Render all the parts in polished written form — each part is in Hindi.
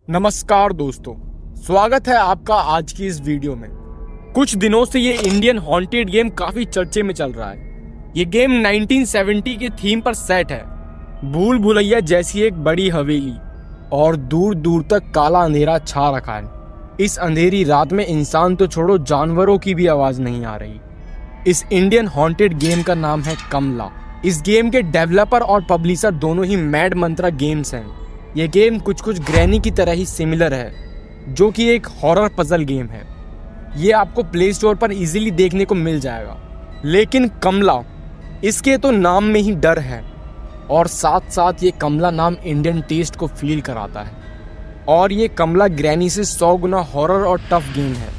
नमस्कार दोस्तों, स्वागत है आपका आज की इस वीडियो में। कुछ दिनों से ये इंडियन हॉन्टेड गेम काफी चर्चे में चल रहा है। ये गेम 1970 के थीम पर सेट है। भूल भुलैया जैसी एक बड़ी हवेली और दूर दूर तक काला अंधेरा छा रखा है। इस अंधेरी रात में इंसान तो छोड़ो, जानवरों की भी आवाज नहीं आ रही। इस इंडियन हॉन्टेड गेम का नाम है कमला। इस गेम के डेवलपर और पब्लिशर दोनों ही मैड मंत्रा गेम्स हैं। यह गेम कुछ ग्रैनी की तरह ही सिमिलर है, जो कि एक हॉरर पजल गेम है। ये आपको प्ले स्टोर पर इजीली देखने को मिल जाएगा। लेकिन कमला, इसके तो नाम में ही डर है और साथ साथ ये कमला नाम इंडियन टेस्ट को फील कराता है। और ये कमला ग्रैनी से 100 गुना हॉरर और टफ गेम है,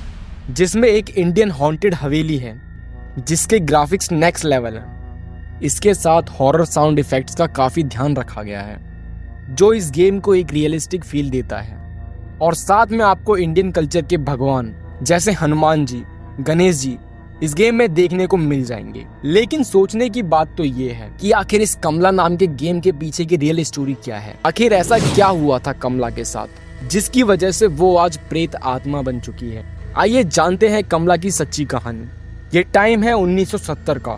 जिसमें एक इंडियन हॉन्टेड हवेली है जिसके ग्राफिक्स नेक्स्ट लेवल है। इसके साथ हॉरर साउंड इफेक्ट्स का काफ़ी ध्यान रखा गया है, जो इस गेम को एक रियलिस्टिक फील देता है। और साथ में आपको इंडियन कल्चर के भगवान जैसे हनुमान जी, गणेश जी इस गेम में देखने को मिल जाएंगे। लेकिन सोचने की बात तो ये है कि आखिर इस कमला नाम के गेम के पीछे की रियल स्टोरी क्या है। आखिर ऐसा क्या हुआ था कमला के साथ जिसकी वजह से वो आज प्रेत आत्मा बन चुकी है। आइए जानते हैं कमला की सच्ची कहानी। ये टाइम है 1970 का।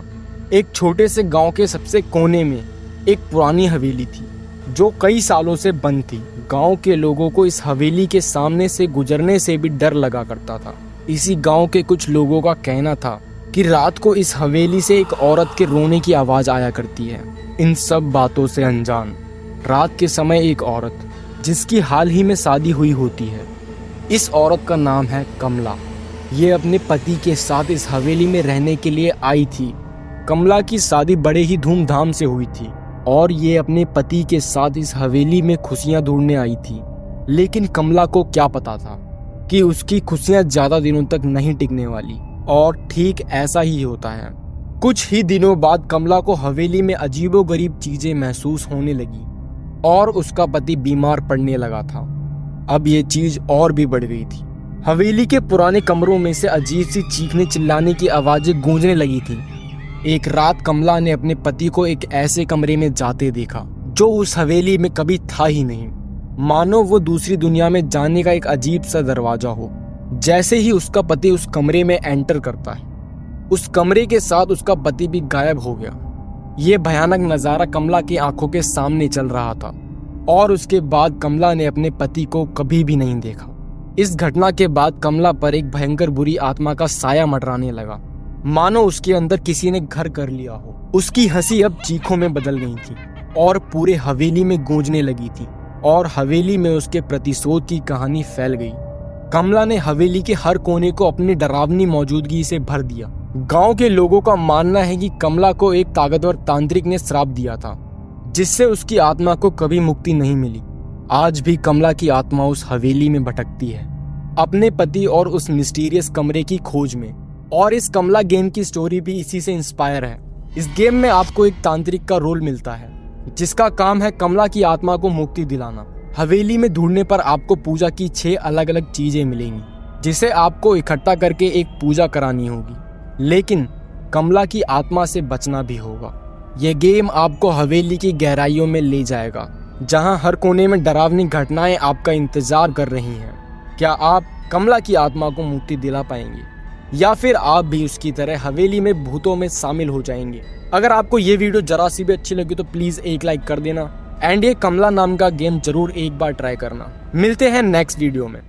एक छोटे से गाँव के सबसे कोने में एक पुरानी हवेली थी जो कई सालों से बंद थी। गांव के लोगों को इस हवेली के सामने से गुजरने से भी डर लगा करता था। इसी गांव के कुछ लोगों का कहना था कि रात को इस हवेली से एक औरत के रोने की आवाज आया करती है। इन सब बातों से अनजान रात के समय एक औरत जिसकी हाल ही में शादी हुई होती है, इस औरत का नाम है कमला। ये अपने पति के साथ इस हवेली में रहने के लिए आई थी। कमला की शादी बड़े ही धूमधाम से हुई थी और ये अपने पति के साथ इस हवेली में खुशियां ढूंढने आई थी। लेकिन कमला को क्या पता था कि उसकी खुशियां ज्यादा दिनों तक नहीं टिकने वाली। और ठीक ऐसा ही होता है। कुछ ही दिनों बाद कमला को हवेली में अजीबोगरीब चीजें महसूस होने लगी और उसका पति बीमार पड़ने लगा था। अब ये चीज और भी बढ़ गई थी। हवेली के पुराने कमरों में से अजीब सी चीखने चिल्लाने की आवाजें गूंजने लगी थी। एक रात कमला ने अपने पति को एक ऐसे कमरे में जाते देखा जो उस हवेली में कभी था ही नहीं, मानो वो दूसरी दुनिया में जाने का एक अजीब सा दरवाजा हो। जैसे ही उसका पति उस कमरे में एंटर करता है, उस कमरे के साथ उसका पति भी गायब हो गया। ये भयानक नजारा कमला की आंखों के सामने चल रहा था और उसके बाद कमला ने अपने पति को कभी भी नहीं देखा। इस घटना के बाद कमला पर एक भयंकर बुरी आत्मा का साया मंडराने लगा, मानो उसके अंदर किसी ने घर कर लिया हो। उसकी हंसी अब चीखों में बदल गई थी और पूरे हवेली में गूंजने लगी थी और हवेली में उसके प्रतिशोध की कहानी फैल गई। कमला ने हवेली के हर कोने को अपनी डरावनी मौजूदगी से भर दिया। गांव के लोगों का मानना है कि कमला को एक ताकतवर तांत्रिक ने श्राप दिया था, जिससे उसकी आत्मा को कभी मुक्ति नहीं मिली। आज भी कमला की आत्मा उस हवेली में भटकती है, अपने पति और उस मिस्टीरियस कमरे की खोज में। और इस कमला गेम की स्टोरी भी इसी से इंस्पायर है। इस गेम में आपको एक तांत्रिक का रोल मिलता है जिसका काम है कमला की आत्मा को मुक्ति दिलाना। हवेली में ढूंढने पर आपको पूजा की 6 अलग अलग चीजें मिलेंगी, जिसे आपको इकट्ठा करके एक पूजा करानी होगी। लेकिन कमला की आत्मा से बचना भी होगा। यह गेम आपको हवेली की गहराइयों में ले जाएगा, जहां हर कोने में डरावनी घटनाएं आपका इंतजार कर रही हैं। क्या आप कमला की आत्मा को मुक्ति दिला पाएंगे या फिर आप भी उसकी तरह हवेली में भूतों में शामिल हो जाएंगे? अगर आपको ये वीडियो जरा सी भी अच्छी लगी तो प्लीज एक लाइक कर देना एंड ये कमला नाम का गेम जरूर एक बार ट्राई करना। मिलते हैं नेक्स्ट वीडियो में।